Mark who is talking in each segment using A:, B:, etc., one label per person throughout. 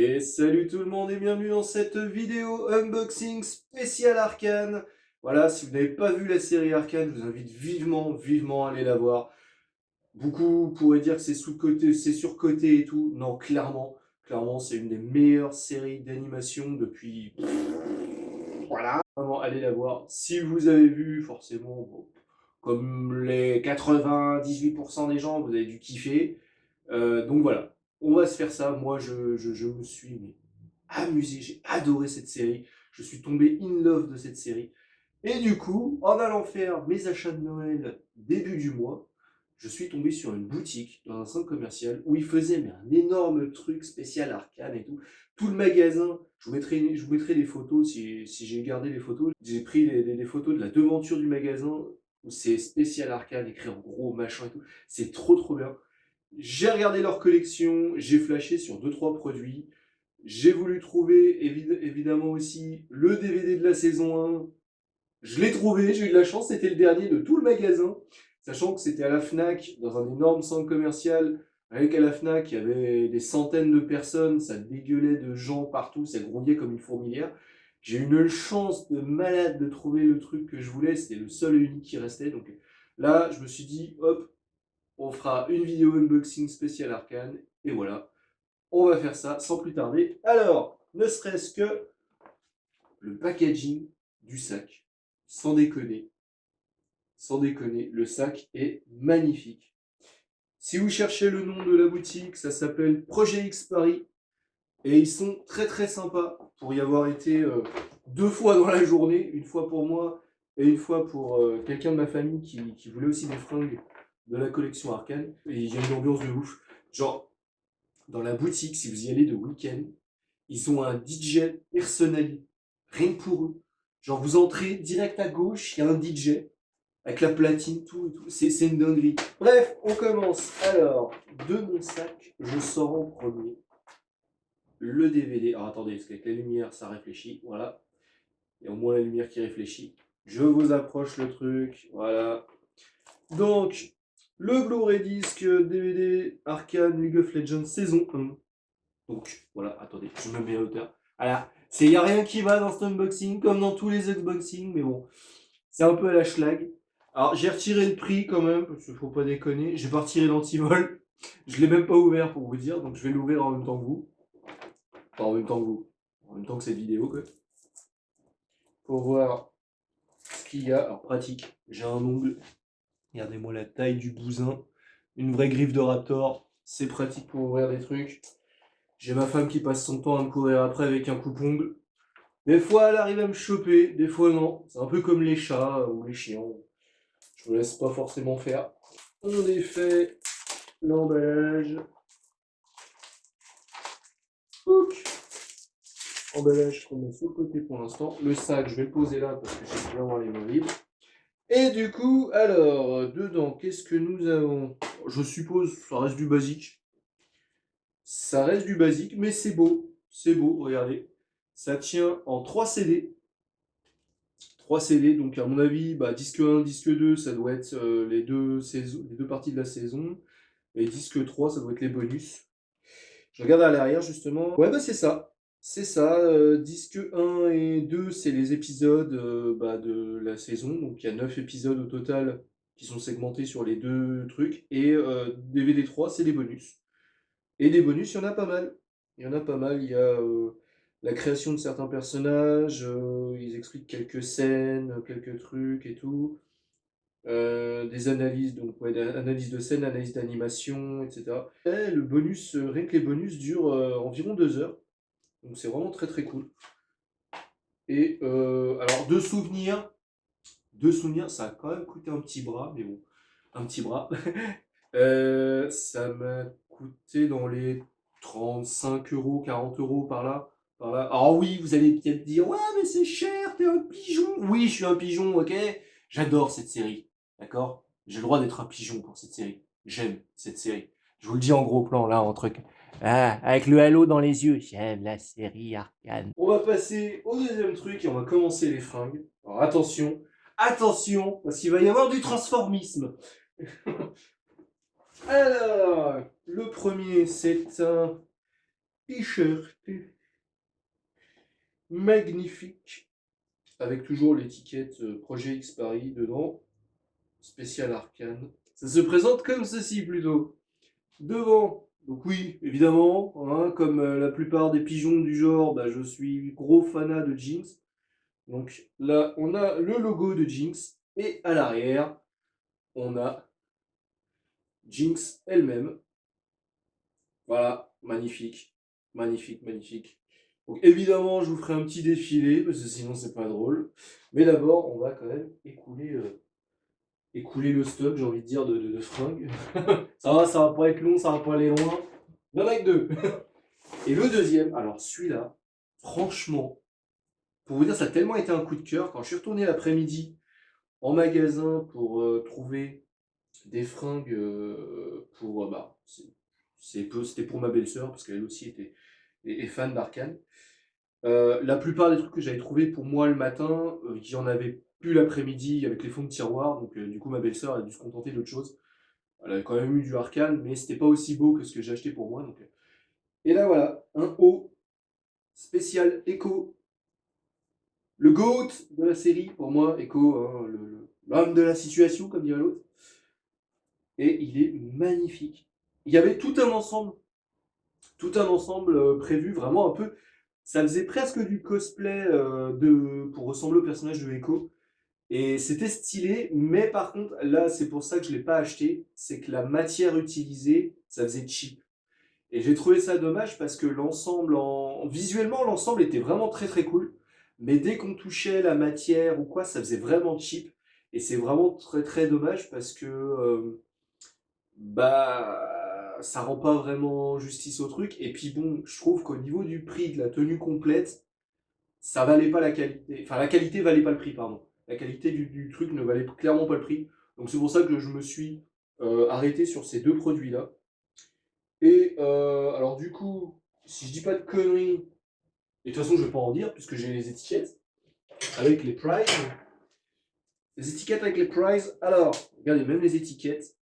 A: Et salut tout le monde et bienvenue dans cette vidéo unboxing spéciale Arcane. Voilà, si vous n'avez pas vu la série Arcane, je vous invite vivement à aller la voir. Beaucoup pourraient dire que c'est sous-coté, c'est surcoté et tout. Non, clairement, c'est une des meilleures séries d'animation depuis... Voilà. Vraiment, allez la voir. Si vous avez vu, forcément, bon, comme les 98% des gens, vous avez dû kiffer. Donc voilà, on va se faire ça. Moi, je me suis amusé, j'ai adoré cette série. Je suis tombé in love de cette série. Et du coup, en allant faire mes achats de Noël début du mois, je suis tombé sur une boutique dans un centre commercial où ils faisaient un énorme truc spécial Arcane et tout. Tout le magasin, je vous mettrai des photos si j'ai gardé les photos. J'ai pris les photos de la devanture du magasin où c'est spécial Arcane écrit en gros machin et tout. C'est trop bien. J'ai regardé leur collection, j'ai flashé sur 2-3 produits. J'ai voulu trouver évidemment aussi le DVD de la saison 1. Je l'ai trouvé, j'ai eu de la chance, c'était le dernier de tout le magasin. Sachant que c'était à la FNAC, dans un énorme centre commercial. Avec à la FNAC, il y avait des centaines de personnes, ça dégueulait de gens partout, ça grouillait comme une fourmilière. J'ai eu une chance de malade de trouver le truc que je voulais, c'était le seul et unique qui restait. Donc là, je me suis dit, hop, on fera une vidéo unboxing spéciale Arcane, et voilà, on va faire ça sans plus tarder. Alors, ne serait-ce que le packaging du sac, sans déconner, le sac est magnifique. Si vous cherchez le nom de la boutique, ça s'appelle Projet X Paris, et ils sont très sympas pour y avoir été 2 fois dans la journée, une fois pour moi et une fois pour quelqu'un de ma famille qui voulait aussi des fringues de la collection Arcane. Et il y a une ambiance de ouf. Genre, dans la boutique, si vous y allez de week-end, ils ont un DJ personnalisé, rien que pour eux. Genre, vous entrez direct à gauche, il y a un DJ avec la platine, tout et tout. C'est une dinguerie. Bref, on commence. Alors, de mon sac, je sors en premier le DVD. Alors, attendez, parce qu'avec la lumière, ça réfléchit. Voilà. Il y a au moins la lumière qui réfléchit. Je vous approche le truc. Voilà. Donc, le Blu-ray disc DVD Arcane League of Legends saison 1. Donc voilà, attendez, je me mets à hauteur. Voilà, il n'y a rien qui va dans cet unboxing, comme dans tous les unboxings, mais bon, c'est un peu à la schlag. Alors j'ai retiré le prix quand même, parce qu'il faut pas déconner. J'ai pas retiré l'antivol. Je l'ai même pas ouvert pour vous dire, donc je vais l'ouvrir en même temps que vous. Enfin, en même temps que vous. En même temps que cette vidéo, quoi. Pour voir ce qu'il y a. Alors pratique, j'ai un ongle. Regardez-moi la taille du bousin. Une vraie griffe de raptor. C'est pratique pour ouvrir des trucs. J'ai ma femme qui passe son temps à me courir après avec un coupe-ongle. Des fois, elle arrive à me choper, des fois non. C'est un peu comme les chats ou les chiens. Je me laisse pas forcément faire. On défait l'emballage. Ouc. Emballage qu'on met sur le côté pour l'instant. Le sac, je vais le poser là parce que j'ai vraiment les mains libres. Et du coup, alors, dedans, qu'est-ce que nous avons? Je suppose ça reste du basique. Ça reste du basique, mais c'est beau. C'est beau, regardez. Ça tient en 3 CD. 3 CD, donc à mon avis, disque 1, disque 2, ça doit être les deux parties de la saison. Et disque 3, ça doit être les bonus. Je regarde à l'arrière justement. Ouais, c'est ça. C'est ça. Disque 1 et 2, c'est les épisodes de la saison. Donc il y a 9 épisodes au total qui sont segmentés sur les deux trucs. Et DVD 3, c'est les bonus. Et des bonus, il y en a pas mal. Il y en a pas mal. Il y a la création de certains personnages, ils expliquent quelques scènes, quelques trucs et tout. Des analyses, donc ouais, analyse de scène, analyse d'animation, etc. Et le bonus, rien que les bonus durent environ 2 heures. Donc c'est vraiment très cool. Et alors deux souvenirs, ça a quand même coûté un petit bras, mais bon, un petit bras. Ça m'a coûté dans les 35 €, 40 € par là. Par là. Alors oui, vous allez peut-être dire, ouais, mais c'est cher, t'es un pigeon. Oui, je suis un pigeon, ok. J'adore cette série, d'accord. J'ai le droit d'être un pigeon pour cette série. J'aime cette série. Je vous le dis en gros plan, là, en truc. Ah, avec le halo dans les yeux. J'aime la série Arcane. On va passer au deuxième truc et on va commencer les fringues. Alors attention, parce qu'il va y avoir du transformisme. Alors, le premier, c'est un t-shirt magnifique, avec toujours l'étiquette Projet X Paris dedans, spécial arcane. Ça se présente comme ceci plutôt. Devant, donc oui, évidemment, hein, comme la plupart des pigeons du genre, bah, je suis gros fanat de Jinx. Donc là, on a le logo de Jinx, et à l'arrière, on a Jinx elle-même. Voilà, magnifique, magnifique, magnifique. Donc évidemment, je vous ferai un petit défilé, parce que sinon c'est pas drôle. Mais d'abord, on va quand même écouler le stock, j'ai envie de dire, de fringues. Ça va pas être long, ça va pas aller loin. Il y en a que deux. Et le deuxième, alors celui-là, franchement, pour vous dire, ça a tellement été un coup de cœur, quand je suis retourné l'après-midi en magasin pour trouver des fringues pour... bah, c'était pour ma belle-sœur, parce qu'elle aussi est fan d'Arkane. La plupart des trucs que j'avais trouvé pour moi le matin, il y en avait plus l'après-midi avec les fonds de tiroir, donc du coup ma belle-sœur a dû se contenter d'autre chose. Elle avait quand même eu du Arcane, mais c'était pas aussi beau que ce que j'ai acheté pour moi. Donc... Et là voilà, un haut spécial Echo, le GOAT de la série pour moi, Echo, hein, l'homme de la situation comme dirait l'autre. Et il est magnifique. Il y avait tout un ensemble prévu, vraiment un peu. Ça faisait presque du cosplay pour ressembler au personnage de Echo. Et c'était stylé, mais par contre, là, c'est pour ça que je ne l'ai pas acheté, c'est que la matière utilisée, ça faisait cheap. Et j'ai trouvé ça dommage parce que visuellement, l'ensemble était vraiment très très cool. Mais dès qu'on touchait la matière ou quoi, ça faisait vraiment cheap. Et c'est vraiment très très dommage parce que bah ça rend pas vraiment justice au truc. Et puis bon, je trouve qu'au niveau du prix de la tenue complète, ça valait pas la qualité. Enfin, la qualité valait pas le prix, pardon. La qualité du truc ne valait clairement pas le prix. Donc c'est pour ça que je me suis arrêté sur ces deux produits-là. Et alors du coup, si je dis pas de conneries, et de toute façon je vais pas en dire puisque j'ai les étiquettes avec les prices. Les étiquettes avec les prices, alors, regardez, même les étiquettes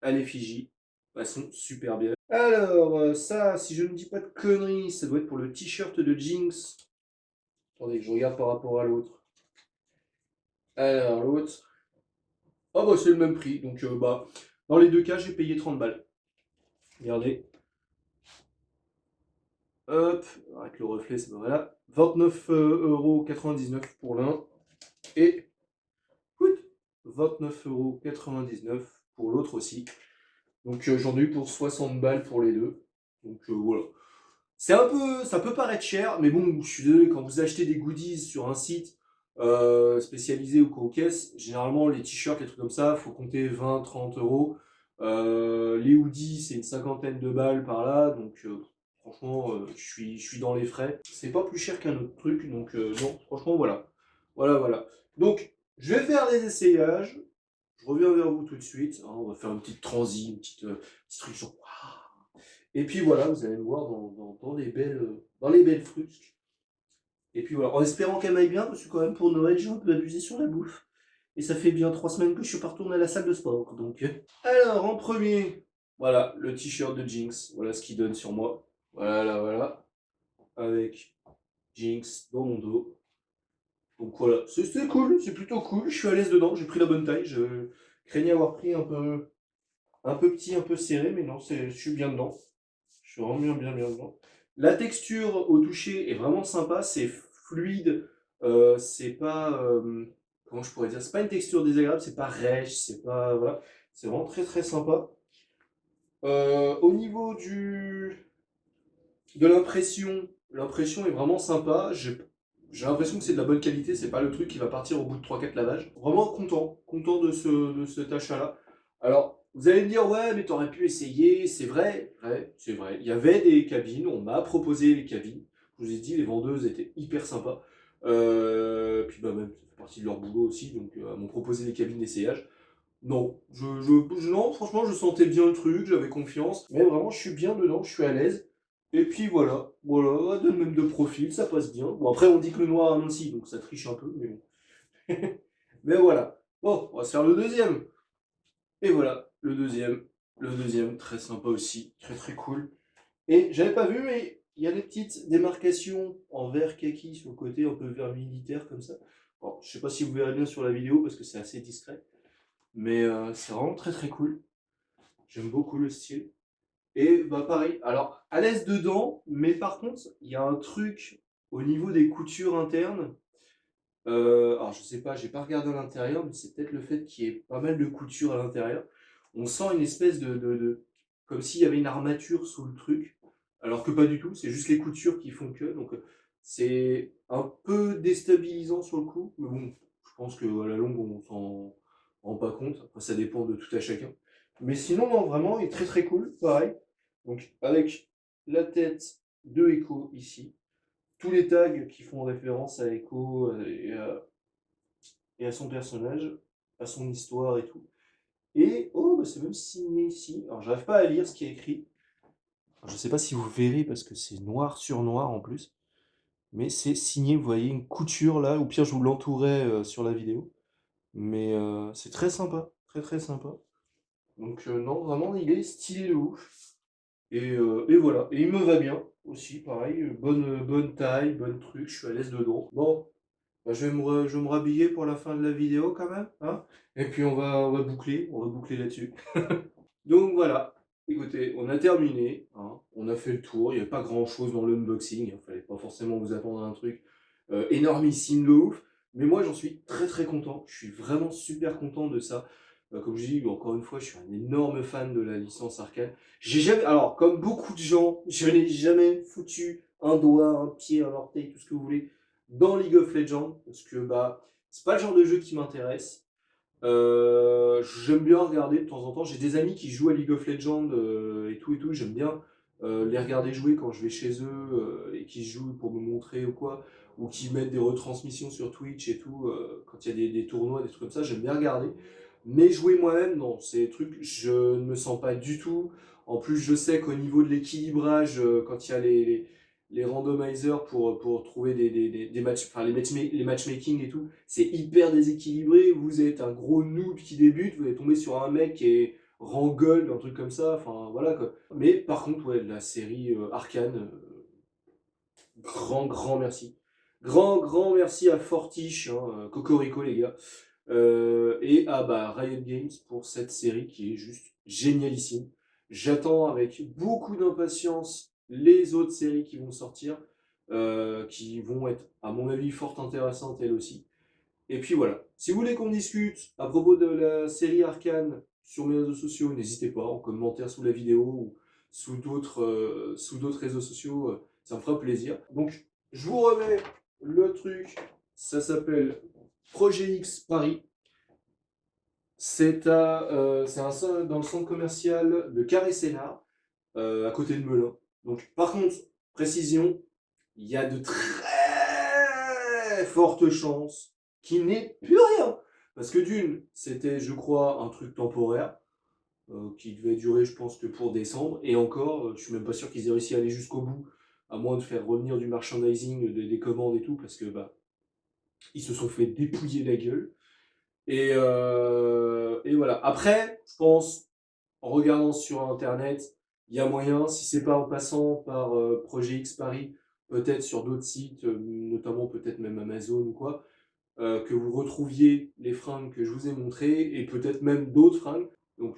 A: à l'effigie, elles sont super bien. Alors, ça, si je ne dis pas de conneries, ça doit être pour le t-shirt de Jinx. Attendez que je regarde par rapport à l'autre. Alors, l'autre. Oh bah c'est le même prix, donc bah dans les deux cas j'ai payé 30 balles. Regardez. Hop, avec le reflet, c'est voilà. 29,99€ pour l'un et 29,99€ pour l'autre aussi. Donc j'en ai eu pour 60 balles pour les deux. Donc voilà. C'est un peu, ça peut paraître cher, mais bon, je suis désolé, quand vous achetez des goodies sur un site spécialisé ou co-caisse, généralement les t-shirts, les trucs comme ça, faut compter 20-30€. Les hoodies, c'est une cinquantaine de balles par là, donc franchement, je suis dans les frais. C'est pas plus cher qu'un autre truc, donc non, franchement, voilà. Voilà, voilà. Donc, je vais faire les essayages. Je reviens vers vous tout de suite. Hein, on va faire une petite transi, une petit truc genre. Et puis voilà, vous allez me voir dans les belles frusques. Et puis voilà, en espérant qu'elle m'aille bien, parce que quand même pour Noël, j'ai un peu abusé sur la bouffe. Et ça fait bien 3 semaines que je suis pas retourné à la salle de sport. Donc, alors, en premier, voilà, le t-shirt de Jinx. Voilà ce qu'il donne sur moi. Voilà, voilà. Avec Jinx dans mon dos. Donc voilà, c'est cool, c'est plutôt cool. Je suis à l'aise dedans, j'ai pris la bonne taille. Je craignais avoir pris un peu petit, un peu serré, mais non, je suis bien dedans. Je suis vraiment bien dedans. La texture au toucher est vraiment sympa, c'est fluide, c'est pas... comment je pourrais dire? C'est pas une texture désagréable, c'est pas rêche, c'est pas... Voilà. C'est vraiment très très sympa. Au niveau de l'impression est vraiment sympa. J'ai l'impression que c'est de la bonne qualité, c'est pas le truc qui va partir au bout de 3-4 lavages. Vraiment content de cet achat-là. Alors, vous allez me dire, ouais, mais t'aurais pu essayer, c'est vrai, ouais, c'est vrai. Il y avait des cabines, on m'a proposé les cabines. Je vous ai dit, les vendeuses étaient hyper sympas. Puis bah même, ça fait partie de leur boulot aussi, donc elles m'ont proposé les cabines d'essayage. Non, non, franchement, je sentais bien le truc, j'avais confiance. Mais vraiment, je suis bien dedans, je suis à l'aise. Et puis voilà, même de profil, ça passe bien. Bon, après, on dit que le noir amincit, donc ça triche un peu, mais bon. Mais voilà. Bon, on va se faire le deuxième. Et voilà, le deuxième. Le deuxième, très sympa aussi, très très cool. Et j'avais pas vu, mais il y a des petites démarcations en vert kaki sur le côté, un peu vert militaire comme ça. Bon, je sais pas si vous verrez bien sur la vidéo parce que c'est assez discret, mais c'est vraiment très très cool. J'aime beaucoup le style. Et bah pareil, alors à l'aise dedans, mais par contre, il y a un truc au niveau des coutures internes. Alors je sais pas, j'ai pas regardé à l'intérieur, mais c'est peut-être le fait qu'il y ait pas mal de coutures à l'intérieur. On sent une espèce comme s'il y avait une armature sous le truc, alors que pas du tout, c'est juste les coutures qui font que. Donc c'est un peu déstabilisant sur le coup, mais bon, je pense qu'à la longue on s'en rend pas compte. Après ça dépend de tout à chacun. Mais sinon, non, vraiment, il est très très cool, pareil. Donc avec la tête de Echo ici, tous les tags qui font référence à Echo et à son personnage, à son histoire et tout. Et oh, bah, c'est même signé ici. Alors, j'arrive pas à lire ce qui est écrit. Alors, je sais pas si vous verrez parce que c'est noir sur noir en plus. Mais c'est signé, vous voyez, une couture là. Ou pire, je vous l'entourais sur la vidéo. Mais c'est très sympa. Très très sympa. Donc, non, vraiment, il est stylé de ouf. Et voilà. Et il me va bien aussi, pareil. Bonne taille, bonne truc. Je suis à l'aise dedans. Bon, bah, je vais me rhabiller pour la fin de la vidéo quand même, hein. Et puis on va boucler là-dessus. Donc voilà, écoutez, on a terminé, hein. On a fait le tour, il n'y a pas grand-chose dans l'unboxing, il ne fallait pas forcément vous attendre à un truc énormissime de ouf, mais moi j'en suis très très content, je suis vraiment super content de ça. Comme je dis, encore une fois, je suis un énorme fan de la licence Arcane. J'ai jamais, alors comme beaucoup de gens, je n'ai jamais foutu un doigt, un pied, un orteil, tout ce que vous voulez, dans League of Legends, parce que bah, c'est pas le genre de jeu qui m'intéresse. J'aime bien regarder de temps en temps. J'ai des amis qui jouent à League of Legends et tout. J'aime bien les regarder jouer quand je vais chez eux et qui jouent pour me montrer ou quoi. Ou qui mettent des retransmissions sur Twitch et tout. Quand il y a des tournois, des trucs comme ça, j'aime bien regarder. Mais jouer moi-même, non, c'est des trucs, je ne me sens pas du tout. En plus, je sais qu'au niveau de l'équilibrage, quand il y a les randomizers pour trouver des matchs, enfin les matchmaking et tout, c'est hyper déséquilibré. Vous êtes un gros noob qui débute, vous allez tomber sur un mec qui est rang gold, un truc comme ça, enfin voilà quoi. Mais par contre, ouais, la série Arcane, grand merci. Grand merci à Fortiche, hein, Cocorico les gars. Et à bah, Riot Games pour cette série qui est juste génialissime. J'attends avec beaucoup d'impatience les autres séries qui vont sortir, qui vont être, à mon avis, fort intéressantes elles aussi. Et puis voilà. Si vous voulez qu'on discute à propos de la série Arcane sur mes réseaux sociaux, n'hésitez pas en commentaire sous la vidéo ou sous d'autres réseaux sociaux, ça me fera plaisir. Donc, je vous remets le truc, ça s'appelle Projet X Paris. Dans le centre commercial de Carré-Sénard, à côté de Melun. Donc, par contre, précision, il y a de très fortes chances qu'il n'ait plus rien. Parce que d'une, c'était, je crois, un truc temporaire, qui devait durer, je pense, que pour décembre. Et encore, je suis même pas sûr qu'ils aient réussi à aller jusqu'au bout, à moins de faire revenir du merchandising, des commandes et tout, parce que bah, ils se sont fait dépouiller la gueule. Et voilà. Après, je pense, en regardant sur Internet, il y a moyen, si c'est pas en passant par Projet X Paris, peut-être sur d'autres sites, notamment peut-être même Amazon ou quoi, que vous retrouviez les fringues que je vous ai montrées et peut-être même d'autres fringues. Donc,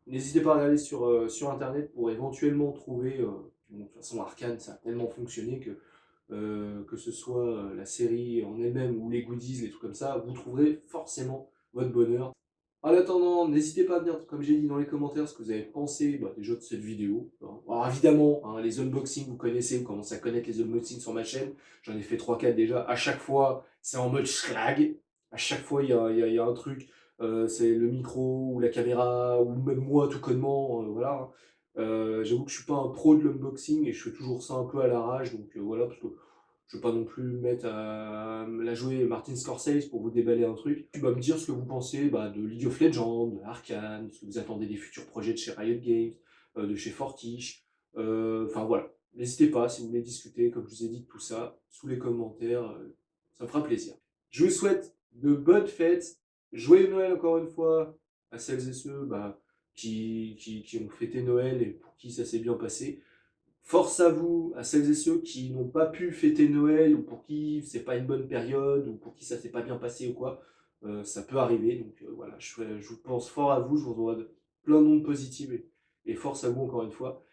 A: n'hésitez pas à regarder sur Internet pour éventuellement trouver. Bon, de toute façon, Arcane, ça a tellement fonctionné que ce soit la série en elle-même ou les goodies, les trucs comme ça, vous trouverez forcément votre bonheur. En attendant, n'hésitez pas à dire, comme j'ai dit dans les commentaires, ce que vous avez pensé bah, déjà de cette vidéo. Alors évidemment, hein, les unboxings, vous connaissez, vous commencez à connaître les unboxings sur ma chaîne. J'en ai fait 3-4 déjà. À chaque fois, c'est en mode schlag. À chaque fois, il y a un truc. C'est le micro ou la caméra, ou même moi tout connement. Voilà. J'avoue que je suis pas un pro de l'unboxing et je fais toujours ça un peu à l'arrache. Donc voilà, parce que je ne vais pas non plus mettre à la jouer Martin Scorsese pour vous déballer un truc. Tu vas me dire ce que vous pensez bah, de League of Legends, de Arcane, ce que vous attendez des futurs projets de chez Riot Games, de chez Fortiche. Enfin voilà, n'hésitez pas si vous voulez discuter, comme je vous ai dit, de tout ça, sous les commentaires, ça me fera plaisir. Je vous souhaite de bonnes fêtes, joyeux Noël encore une fois à celles et ceux bah, qui ont fêté Noël et pour qui ça s'est bien passé. Force à vous, à celles et ceux qui n'ont pas pu fêter Noël ou pour qui c'est pas une bonne période ou pour qui ça s'est pas bien passé ou quoi. Ça peut arriver, donc voilà, je vous pense fort à vous, je vous envoie plein d'ondes positives et force à vous encore une fois.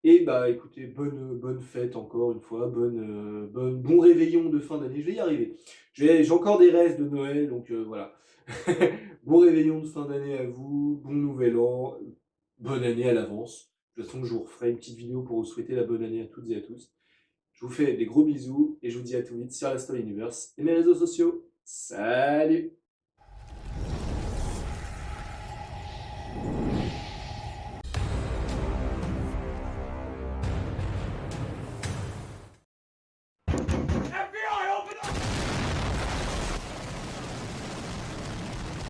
A: Et bah écoutez, bonne fête encore une fois, bon réveillon de fin d'année, je vais y arriver. J'ai encore des rêves de Noël, donc voilà. Bon réveillon de fin d'année à vous, bon nouvel an, bonne année à l'avance. De toute façon, je vous referai une petite vidéo pour vous souhaiter la bonne année à toutes et à tous. Je vous fais des gros bisous et je vous dis à tout vite sur l'Astor Universe et mes réseaux sociaux. Salut!